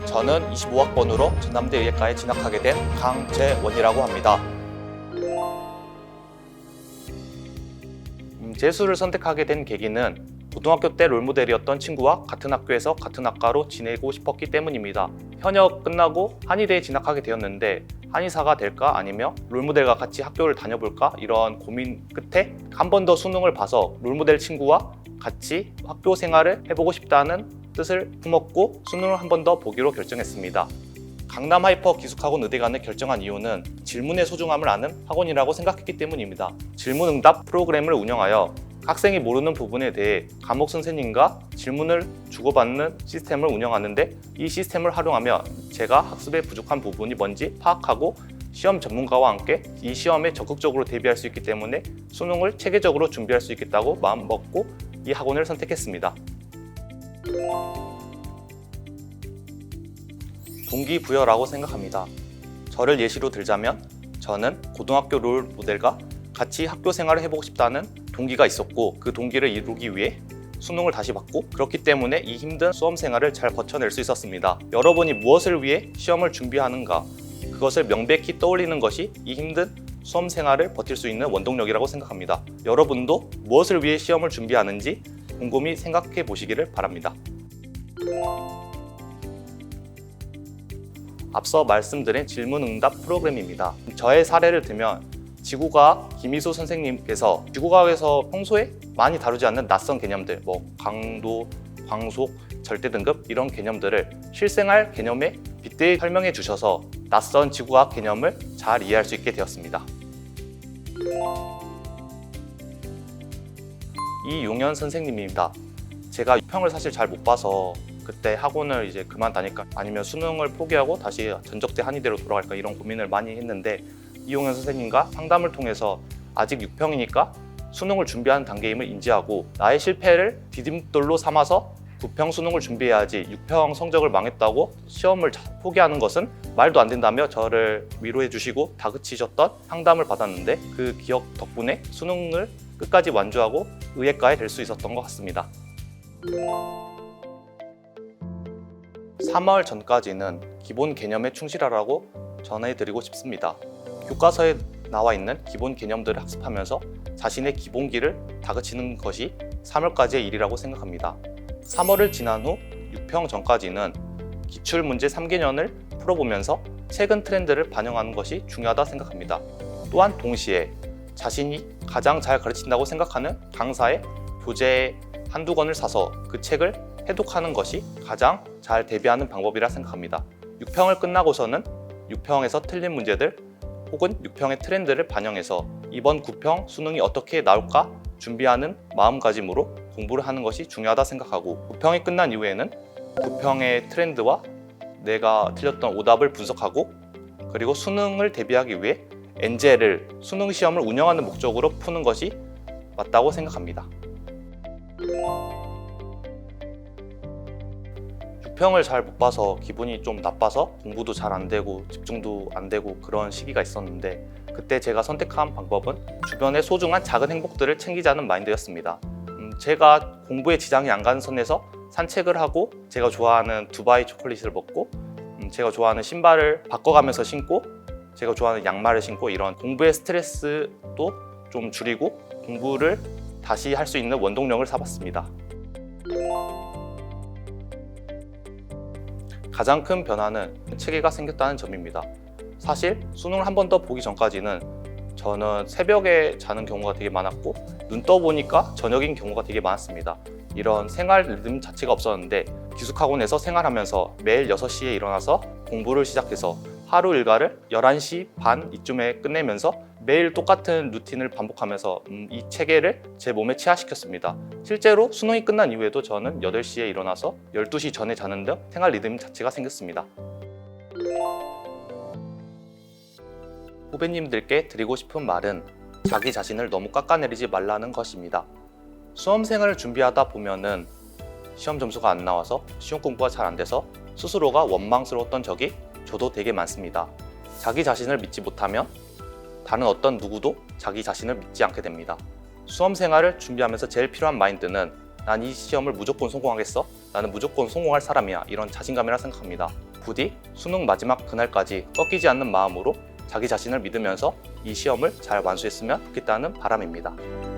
저는 25학번으로 전남대 의예과에 진학하게 된 강재원이라고 합니다. 재수를 선택하게 된 계기는 고등학교 때 롤모델이었던 친구와 같은 학교에서 같은 학과로 지내고 싶었기 때문입니다. 현역 끝나고 한의대에 진학하게 되었는데 한의사가 될까 아니면 롤모델과 같이 학교를 다녀볼까 이런 고민 끝에 한 번 더 수능을 봐서 롤모델 친구와 같이 학교 생활을 해보고 싶다는 뜻을 품었고 수능을 한 번 더 보기로 결정했습니다. 강남 하이퍼 기숙학원 의대관을 결정한 이유는 질문의 소중함을 아는 학원이라고 생각했기 때문입니다. 질문응답 프로그램을 운영하여 학생이 모르는 부분에 대해 과목 선생님과 질문을 주고받는 시스템을 운영하는데 이 시스템을 활용하면 제가 학습에 부족한 부분이 뭔지 파악하고 시험 전문가와 함께 이 시험에 적극적으로 대비할 수 있기 때문에 수능을 체계적으로 준비할 수 있겠다고 마음먹고 이 학원을 선택했습니다. 동기부여라고 생각합니다. 저를 예시로 들자면 저는 고등학교 롤 모델과 같이 학교 생활을 해보고 싶다는 동기가 있었고 그 동기를 이루기 위해 수능을 다시 봤고 그렇기 때문에 이 힘든 수험 생활을 잘 버텨낼 수 있었습니다. 여러분이 무엇을 위해 시험을 준비하는가 그것을 명백히 떠올리는 것이 이 힘든 수험 생활을 버틸 수 있는 원동력이라고 생각합니다. 여러분도 무엇을 위해 시험을 준비하는지 곰곰이 생각해 보시기를 바랍니다. 앞서 말씀드린 질문응답 프로그램입니다. 저의 사례를 들면 지구과학 김희수 선생님께서 지구과학에서 평소에 많이 다루지 않는 낯선 개념들, 강도, 광속, 절대등급 이런 개념들을 실생활 개념에 빗대어 설명해 주셔서 낯선 지구과학 개념을 잘 이해할 수 있게 되었습니다. 이용현 선생님입니다. 제가 평을 사실 잘 못 봐서 그때 학원을 이제 그만 다닐까 아니면 수능을 포기하고 다시 전적대 한의대로 돌아갈까 이런 고민을 많이 했는데 이용현 선생님과 상담을 통해서 아직 6평이니까 수능을 준비하는 단계임을 인지하고 나의 실패를 디딤돌로 삼아서 9평 수능을 준비해야지 6평 성적을 망했다고 시험을 포기하는 것은 말도 안 된다며 저를 위로해 주시고 다그치셨던 상담을 받았는데 그 기억 덕분에 수능을 끝까지 완주하고 의예과에 될 수 있었던 것 같습니다. 3월 전까지는 기본 개념에 충실하라고 전해드리고 싶습니다. 교과서에 나와 있는 기본 개념들을 학습하면서 자신의 기본기를 다그치는 것이 3월까지의 일이라고 생각합니다. 3월을 지난 후 6평 전까지는 기출문제 3개년을 풀어보면서 최근 트렌드를 반영하는 것이 중요하다 생각합니다. 또한 동시에 자신이 가장 잘 가르친다고 생각하는 강사의 교재 한두 권을 사서 그 책을 해독하는 것이 가장 잘 대비하는 방법이라 생각합니다. 6평을 끝나고서는 6평에서 틀린 문제들 혹은 6평의 트렌드를 반영해서 이번 9평 수능이 어떻게 나올까 준비하는 마음가짐으로 공부를 하는 것이 중요하다 생각하고 9평이 끝난 이후에는 9평의 트렌드와 내가 틀렸던 오답을 분석하고 그리고 수능을 대비하기 위해 엔젤을 수능 시험을 운영하는 목적으로 푸는 것이 맞다고 생각합니다. 6평을 잘 못 봐서 기분이 좀 나빠서 공부도 잘 안 되고 집중도 안 되고 그런 시기가 있었는데 그때 제가 선택한 방법은 주변의 소중한 작은 행복들을 챙기자는 마인드였습니다. 제가 공부에 지장이 안 가는 선에서 산책을 하고 제가 좋아하는 두바이 초콜릿을 먹고 제가 좋아하는 신발을 바꿔가면서 신고 제가 좋아하는 양말을 신고 이런 공부의 스트레스도 좀 줄이고 공부를 다시 할 수 있는 원동력을 삼았습니다. 가장 큰 변화는 체계가 생겼다는 점입니다. 사실 수능을 한 번 더 보기 전까지는 저는 새벽에 자는 경우가 되게 많았고 눈 떠보니까 저녁인 경우가 되게 많았습니다. 이런 생활 리듬 자체가 없었는데 기숙학원에서 생활하면서 매일 6시에 일어나서 공부를 시작해서 하루 일과를 11시 반 이쯤에 끝내면서 매일 똑같은 루틴을 반복하면서 이 체계를 제 몸에 체화시켰습니다. 실제로 수능이 끝난 이후에도 저는 8시에 일어나서 12시 전에 자는 등 생활 리듬 자체가 생겼습니다. 후배님들께 드리고 싶은 말은 자기 자신을 너무 깎아내리지 말라는 것입니다. 수험 생활을 준비하다 보면은 시험 점수가 안 나와서 시험 공부가 잘 안 돼서 스스로가 원망스러웠던 적이 저도 되게 많습니다. 자기 자신을 믿지 못하면 다른 어떤 누구도 자기 자신을 믿지 않게 됩니다. 수험 생활을 준비하면서 제일 필요한 마인드는 난 이 시험을 무조건 성공하겠어? 나는 무조건 성공할 사람이야. 이런 자신감이라 생각합니다. 부디 수능 마지막 그날까지 꺾이지 않는 마음으로 자기 자신을 믿으면서 이 시험을 잘 완수했으면 좋겠다는 바람입니다.